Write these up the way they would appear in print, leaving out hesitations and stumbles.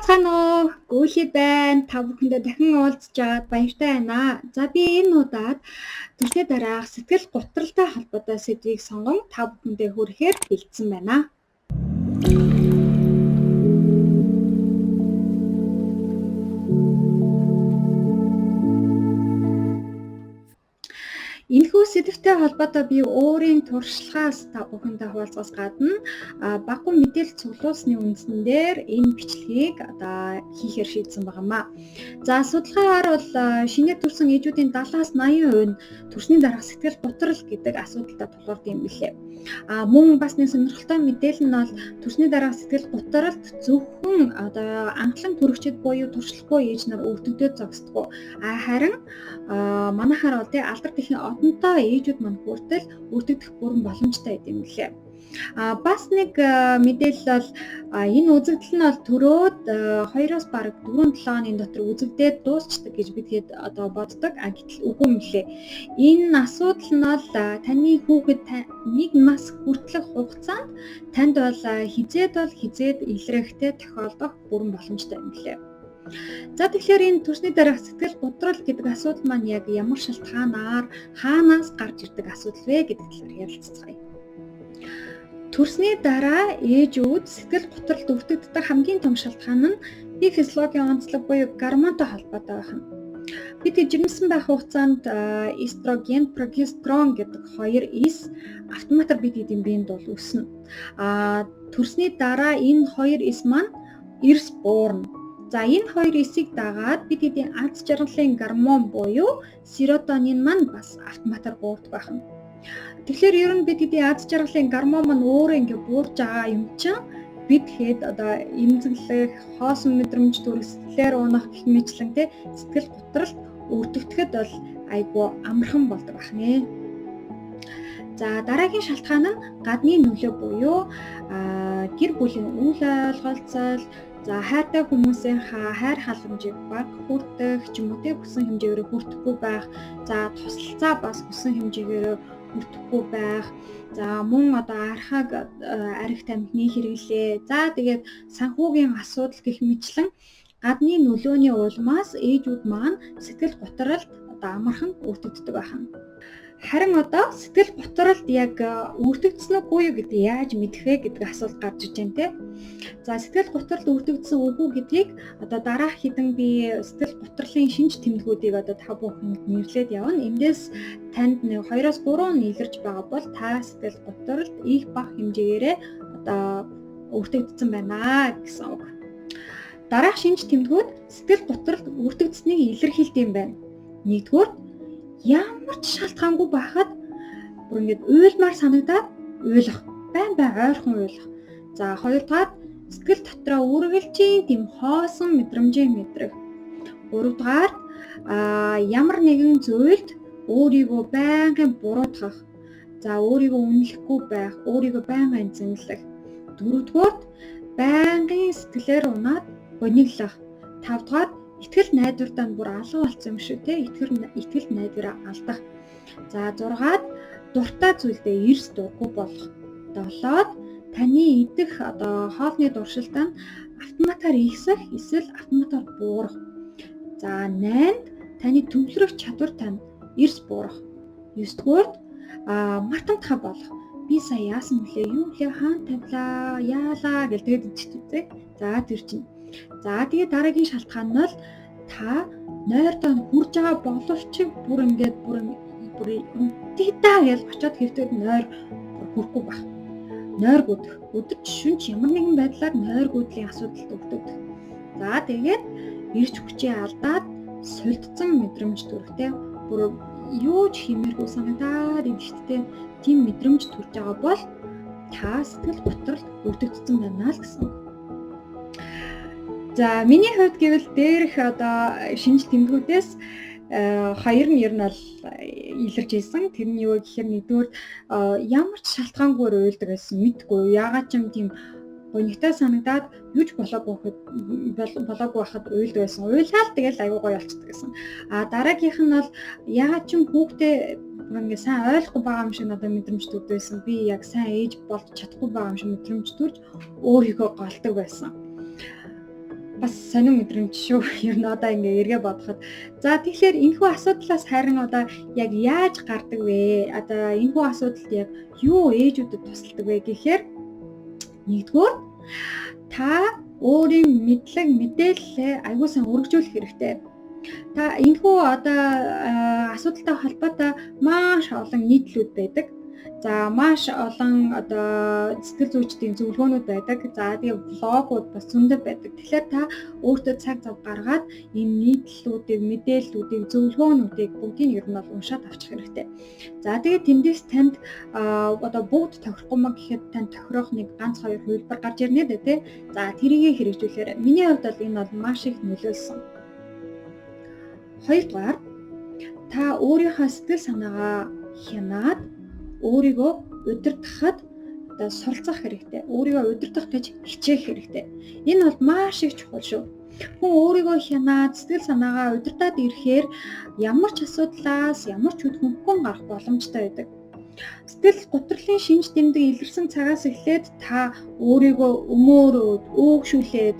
Цаана уу, Гүйлий байна. Та бүхэндээ дахин уулзч байгаад баяртай байна. За би энэ удаад төрсний дараах сэтгэл готролтой холбоотой сэдвийг сонгон та бүхэндээ хүрэхээр бэлдсэн байна. Энэхүү сэдвтэй холбоотой би өөрийн туршлагаас та бүхэндээ хуваалцахаас гадна баггүй мэдээлэл цуглуулсны үндсэн дээр энэ бичлэгийг хийхээр шийдсэн байнамаа. За судалгаагаар бол шинээр төрсэн ээжүүдийн 70-80% нь төрсний дараах сэтгэл готрол гэдэг асуудалтай тулгардаг юм билээ. Мөн бас нэг сонирхолтой мэдээлэл нь бол төрсний дараах сэтгэл готролд зөвхөн анхлан төрөгчд буюу туршлагагүй ээж нар өвдөгдөд зогсдгоо. Харин манайхаар бол алдар тэхийн одонтой ээжүүд мань хүртэл өвдөгдөх бүрэн боломжтой гэдэг юм лээ. Бас нэг мэдээлэл бол энэ үзэгдэл нь бол төрөөд 2-оос бараг 4-7 хоногийн дотор үзэгдээд дуусчдаг гэж бидгээд боддог. Гэтэл үгүй юм лээ. Энэ асуудал нь бол таны хүүхэд 1 нас хүртэлх хугацаанд танд бол хизээд илрэхтэй тохиолдох бүрэн боломжтой юм лээ. За тэгэхээр энэ төрсний дараах сэтгэл готрол гэдэг асуудал маань яг ямар шалтгаанаар хаанаас гарч ирдэг асуудал вэ гэдэг талаар ярилцгаая. Төрсний дараа ээжүүд сэтгэл готролд өвтгөгддөг хамгийн том шалтгаан нь бие физиологийн онцлог буюу гормонтой холбоотой байх нь. Бид жирэмсэн байх хугацаанд эстроген, прогестерон гэдэг хоёр эс автоматар бид эдийн биед бол өснө. Төрсний дараа энэ хоёр эс маань эрс буурна. За энэ хоёр эсийг дагаад бид эдийн аз жаргалын гормон буюу серотонин маань бас автоматар буурдаг байна. Тэгэхээр ер нь бид эдийн аз жаргалын гормон маань өөрөө ингээ буурж байгаа юм чинь бид хэд эмзэглэх, хоосон мэдрэмж төрөх, сэтгэлээр унах гэх мэтлэн сэтгэл готролд өвдөгдөд бол айгүй амархан болдог байна. За дараагийн шалтгаан нь гадны нөлөө буюу гэр бүлийн үйл ойлголцол, за хайртай хүмүүсийн хайр халамжийг баг хүртэх ч юм уу хүссэн хэмжээгээр хүртэхгүй байх, за тусалцаа бас хүссэн хэмжээгээр хүртэхгүй байх, за мөн архаг арх тамхины хэрэглээ, за тэгээд санхүүгийн асуудал гэх мэтлэн гадны нөлөөний улмаас ээжүүд маань сэтгэл готролд амархан өвтгөгддөг байна. Харин сэтгэл готролд яг өвтгөгдсөн үгүй юу гэдэг яаж мэдэх вэ гэдэг асуулт гарч иж байна те. За сэтгэл готролд өвтгөгдсөн үгүй гэдгийг дараах хэдэн би сэтгэл готрлын шинж тэмдгүүдийг та бүхэнд нэрлээд явна. Эндээс танд 2-3 нь илэрж байгаа бол та сэтгэл готролд их бага хэмжээгээрээ өвтгөгдсөн байна гэсэн үг. Дараах шинж тэмдгүүд сэтгэл готролд өвтгөгдсөнийг илэрхийлдэг юм байна. Нэгдүгээр ямар ч шалтгаангүй байхад бүр ингэж уйлмаар санагдаад уйлах, байн ойрхон уйлах. За хоёрдугаар сэтгэл дотроо үргэлжийн тийм хоосон мэдрэмжийг мэдрэх. Гуравдугаар ямар нэгэн зүйлд өөрийгөө байнгын буруутгах. За өөрийгөө үнэлэхгүй байх, өөрийгөө байнгын зэмлэх. Дөрөвдүгээр байнгын сэтгэлээр унаад гониглах. Тавдугаар итгэл найдвартаа бүр алга болсон юм шүү те. Итгэл найдвараа алдах. За 6-аад дуртай зүйлдээ эрс дургүй болох. 7-оод таны идэх хоолны дуршилтаа автоматар ихсэх эсвэл автоматар буурах. За 8-нд таны төвлөрөх чадвар тань эрс буурах. 9-дүгээрд мартамтгай болох. Би сая яасан блэ? Юу лээ хаан тавлаа? Яалаа гэдэг идчихтэй. За тэр чинь. За тэгээ дараагийн шалтгаан нь бол та нойртоо хүрж байгаа боловч бүр дидаа гэж очиод хэвтээд нойр хүрхгүй байх. Нойр гүдэх. Өдөрч шүнж ямар нэгэн байдлаар нойр гүдлийн асуудалд өвддөг. За тэгээд эрч хүчээ алдаад сулдсан мэдрэмж төрөхтэй. Бүр юу ч хиймээргүй санагдаад идэвхтэй тийм мэдрэмж төрж байгаа бол та сэтгэл готролд өвдөгдсөн байна л гэсэн. За миний хувьд гэвэл дээрх шинж тэмдгүүдээс хоёр нь ер нь бол илэрж ирсэн. Тэр нь юу гэхээр нэгдүгээр ямар ч шалтгаангүйгээр уйлдаг байсан мэдгүй. Яагаад ч юм тийм гонигтай санагдаад юуж болоогүй байхад уйлдаг байсан. Уйлаад тэгэл аюу гоё болчихдаг гэсэн. Дараагийнх нь бол яагаад ч юм хүүхдээ ингээ сайн ойлгохгүй байгаа юм шиг надад мэдрэмж төрдөг байсан. Би яг сайн ээж болж чадахгүй байгаа юм шиг мэдрэмж төрж өөрийгөө голдог байсан. бас сонин мэдрэмж шүү. Ер нь одоо ингээ эргээ бодоход. За тэгэхээр энэхүү асуудлаас харин одоо яг яаж гардаг вэ? Одоо энэхүү асуудалд яг юу ээжүүдэд тусалдаг вэ гэхээр нэгдүгээр та өөрийн мэдлэг мэдээлэлээ аягүй сайн өргөжүүлэх хэрэгтэй. Та энэхүү одоо асуудалтай холбоотой маш олон нийтлүүд байдаг. За маш олон одоо сэтгэл зүйчдийн зөвлөгөөнүүд байдаг. За тэгээ блогууд бас зөндөө байдаг. Тэгэхээр та өөртөө цаг зав гаргаад энэ нийтлүүдийг, мэдээллүүдийг, зөвлөгөөнүүдийг бүгдийг ер нь бол уншаад авчих хэрэгтэй. За тэгээ тэндээс танд одоо бүгд тохирохгүй маа гэхэд танд тохирох нэг ганц хоёр хувилбар гарч ирнэ дээ тий. За тэрийг хэрэгжүүлэхээр миний хувьд бол энэ бол маш их нөлөөлсөн. Хоёрдугаар та өөрийнхөө сэтгэл санаагаа хянаад өөрийгөө удирдахад одоо суралцах хэрэгтэй. Өөрийгөө удирдах гэж хичээх хэрэгтэй. Энэ бол маш их чухал шүү. Хүн өөрийгөө хянаад сэтгэл санаагаа удирдаад ирэхээр ямар ч асуудлаас ямар ч хөдөлгөөнгүй гарах боломжтой байдаг. Сэтгэл готрлын шинж тэмдэг илэрсэн цагаас эхлээд та өөрийгөө өмөөрөөд, өөгшүүлээд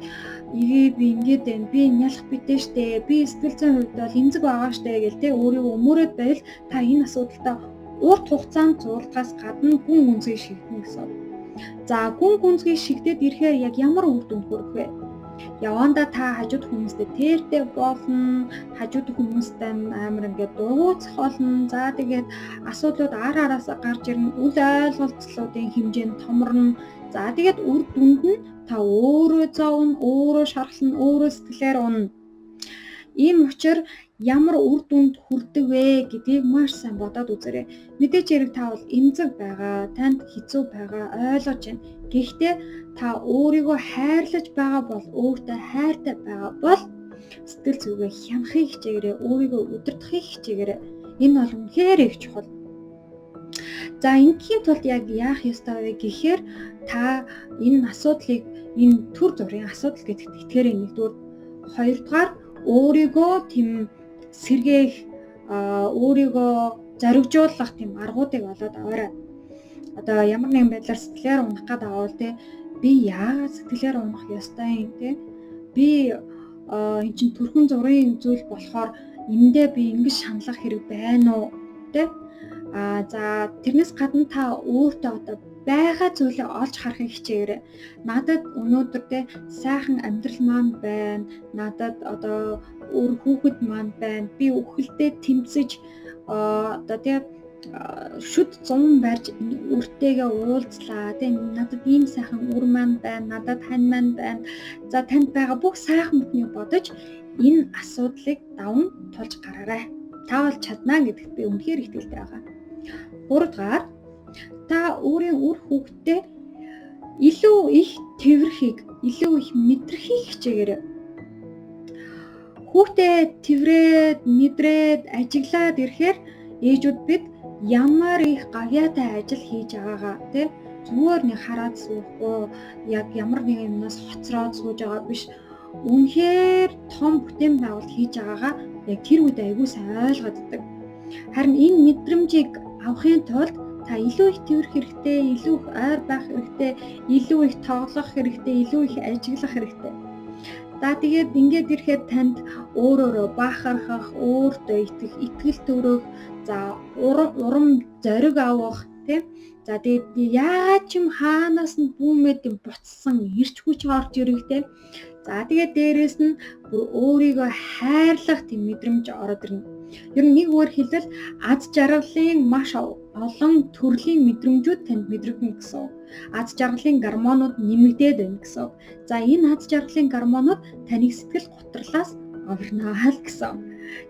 би ингэж байна, би нялх битээ штэ, би сэтгэл зүйн хувьд бол эмзэг байгаа штэ гэл тэ өөрийгөө өмөөрөөд байвал та энэ асуудалтай урт хугацаанд зурлахаас гадна гүн гүнзгий шигдэнэ гэсэн. За гүн гүнзгий шигдээд ирэхээр яг ямар үр дүнд хүрэх вэ? Явандаа та хажууд хүмүүстэй тэртэй болно, хажууд хүмүүстэй амар ингээд дургуутсах болно. За тэгээд асуудлууд ар араасаа гарч ирнэ, үл ойлголцлуудын хэмжээ нь томорно. За тэгээд үр дүнд нь та өөрөө зовно, өөрөө шархлана, өөрөө сэтгэлээр унана. Ийм учраас ямар үр дүнд хүрдэг вэ гэдгийг маш сайн бодоод үзээрэй. Мэдээж хэрэг та бол эмзэг байгаа, танд хэцүү байгаа ойлгож байна. Гэхдээ та өөрийгөө хайрлаж байгаа бол, өөртөө хайртай байгаа бол сэтгэл зүгээ хянахыг хичээгээрэй, өөрийгөө удирдахыг хичээгээрэй. Энэ бол үнэхээр их чухал. За энэхийн тулд яг яах ёстой вэ гэхээр та энэ асуудлыг, энэ төр зүрийн асуудал гэдэгт итгээрэй нэгдүгээр. Хоёрдугаар өөрийгөө тийм сэргээх, өөрийгөө зоригжуулах тийм аргуудыг олоод аваарай. Одоо ямар нэгэн байдлаар сэтгэлээр унах гэдэг авал те би яагаад сэтгэлээр унах ёстой юм те би эн чин төрхөн зургийн зүйл болохоор эндээ би ингэж шаналах хэрэг байна уу те за тэрнээс гадна та өөртөө одоо байгаа зүйлээ олж харахыг хичээгээрэй. Надад өнөөдөр те сайхан амьдрал маань байна. Надад одоо өөр хүүхэд маань байна. Би үхэлдээ тэмцэж одоо те шүд 100 барьж үртэйгээ уулзлаа. Тэ надад ийм сайхан үр маань байна. Надад хань маань байна. За танд байгаа бүх сайхан бүхнийг бодож энэ асуудлыг даван тулж гараарай. Та бол чадна гэдэгт би үнэхээр итгэлтэй байгаа. Гуравдугаар та өөрийн үр хүүхдтэй илүү их тэрхийг, илүү их мэдрэхийг хичээгээрэй. Хүүхдээ тэрээд, мэдрээд, ажиглаад ирэхээр ээжүүд бид ямар их гавьяатай ажил хийж байгаагаа тий зүгээр нэг хараад суухгүй, яг ямар нэгэн юмнаас хоцроод сууж байгаа биш. Үнэхээр том бүтээн байгуулалт хийж байгаагаа яг тэр үед аягүй сайн ойлгоод иддэг. Харин энэ мэдрэмжийг авахын тулд та илүү их тэрх хэрэгтэй, илүү их ойр байх хэрэгтэй, илүү их тоглох хэрэгтэй, илүү их ажиглах хэрэгтэй. За тэгээд ингээд ирэхэд танд өөрөөрөө баахархах, өөртөө итгэх, итгэл төрөх, за урам зориг авах тийм. За тэгээд яагаад ч юм хаанаас нь бүүмэд буцсан ирч хүч орж ирэх тийм. За тэгээд дээрэс нь бүр өөрийгөө хайрлах тийм мэдрэмж ороод ирнэ. Ер нь нэг үгээр хэлбэл аз жаргалын маш олон төрлийн мэдрэмжүүд танд мэдрэгдэнэ гэсэн. Аз жаргалын гормонууд нэмэгдээд байна гэсэн. За энэ аз жаргалын гормонууд таныг сэтгэл готрлоос овирнаа л гэсэн.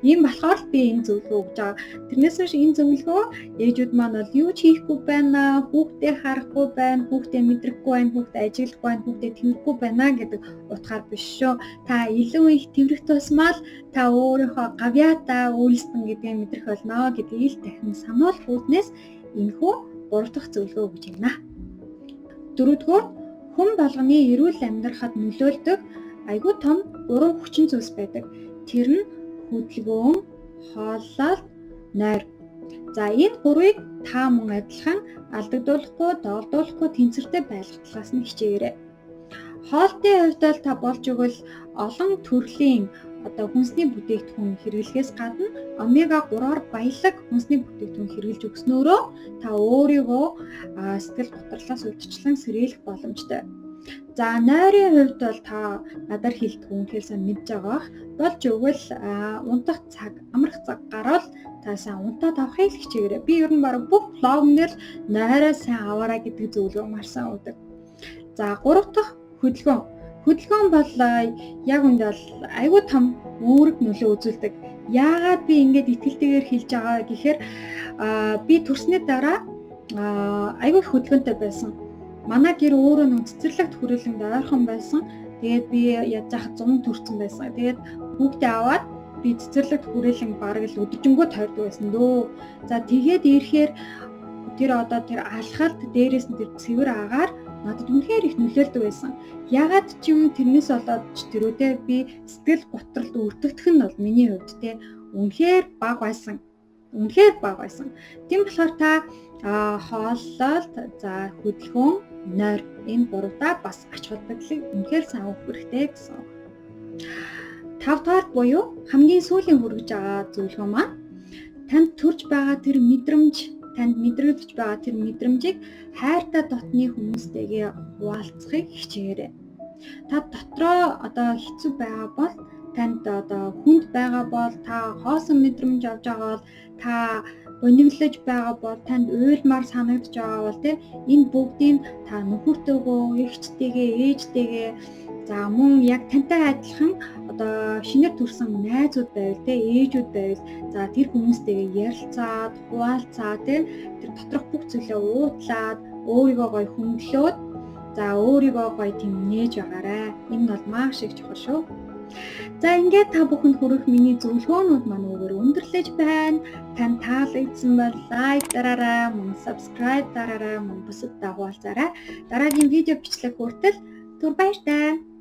Ийм болохоор би энэ зөвлөгөө өгж байгаа. Тэрнээс биш энэ зөвлөгөө ээжүүд маань бол юу ч хийхгүй байна, хүүхдээ харахгүй байна, хүүхдээ мэдрэхгүй байна, хүүхдээ ажиглахгүй байна, хүүхдээ тэрхгүй байна гэдэг утгаар биш шүү. Та илүү их тэрх тусмал та өөрийнхөө гавьяатаа үйлснэ гэдгийг мэдрэх болно гэдгийг ил дахин сануулах үүднээс энэхүү 3 дахь зөвлөгөө өгж байна. Дөрөвдүгээр хүн болгоны эрүүл амьдрахад нөлөөлдөг айгүй том 3 хүчин зүйлс байдаг. Тэр нь хөдөлгөөн, хооллолт, нойр. За энэ гурвыг та мөн адилхан алдагдуулахгүй, доолдуулахгүй тэнцвэртэй байлгатлаас нь хичээгээрэй. Хоолтын хувьд бол та болж игэл олон төрлийн одоо хүнсний бүтээгдэхүүн хэрэглэхээс гадна омега 3-аар баялаг хүнсний бүтээгдэхүүн хэрэглэж өгснөөрөө та өөрийгөө сэтгэл готрлоос урьдчилан сэргийлэх боломжтой. За нойрын хувьд бол та надаар хэлдэг үнэхээр сайн мэдж байгаах болж өгвөл унтах цаг амрах цаг гарвал та сайн унтаад авахыг хичээгээрэй. Би ер нь баг бүх влогнэр нойроо сайн аваарай гэдэг зөвлөгөө маш сайн өгдөг. За 3 дахь хөдөлгөөн. Хөдөлгөөн бол яг үндэ бол айгүй том үүрэг нөлөө үзүүлдэг. Яагаад би ингэж итгэлтэйгээр хэлж байгаа гэхээр би төрсний дараа айгүй хөдөлгөөнтэй байсан. Манай гэр өөрөө нэг цэцэрлэгт хүрээлэнд ойрхон байсан. Тэгээд би яаж яхад 100 төрсэн байсан. Тэгээд хүүхдээ аваад би цэцэрлэгт хүрээлэн бараг л өдөржингөө тойрдог байсан дөө. За тэгээд ирэхээр тэр алхалт дээрээс нь тэр цэвэр агаар надад үнэхээр их нөлөөлдөг байсан. Ягаад ч юм тэрнээс болоод ч тэрүүдээ би сэтгэл готролд өртөгдөх нь бол миний хувьд те үнэхээр бага байсан. Тийм болохоор та хооллолт, за хөдөлгөөн, нойр энэ гуравдаа бас ач холбогдлыг үнэхээр сайн өгөх хэрэгтэй гэсэн. 5 дахь буюу хамгийн сүүлийн хүргэж байгаа зөвлөгөө маань танд төрж байгаа тэр мэдрэмж, танд мэдрэгдэж байгаа тэр мэдрэмжийг хайртай дотны хүмүүстэйгээ хуваалцахыг хичээгээрэй. Та дотроо хэцүү байгаа бол танд хүнд байгаа бол та хоосон мэдрэмж авч байгаа бол та бониглож байгаа бол танд уйлмаар санагдж байгаа бол энэ бүгдийг та нөхөртөөгөө, эгчтэйгээ, ээжтэйгээ за мөн яг тантай адилхан шинээр төрсэн найзууд байвал ээжүүд байвал за тэр хүмүүстэйгээ ярилцаад, хуваалцаад тэр доторх бүх зүйлээ уудлаад өөрийгөө гоё хөндлөөд за өөрийгөө гоё тийм нээж байгаарай. Энэ бол маш их чухал шүү. За ингээд та бүхэнд хүрэх миний зөвлөгөөнүүд маань өөр өндөрлөж байна. Танд таалагдсан бол лайк дараарай, мөн subscribe дараарай, мөн бусадтай хуваалцаарай. Дараагийн видео бичлэх хүртэл түр баяртай.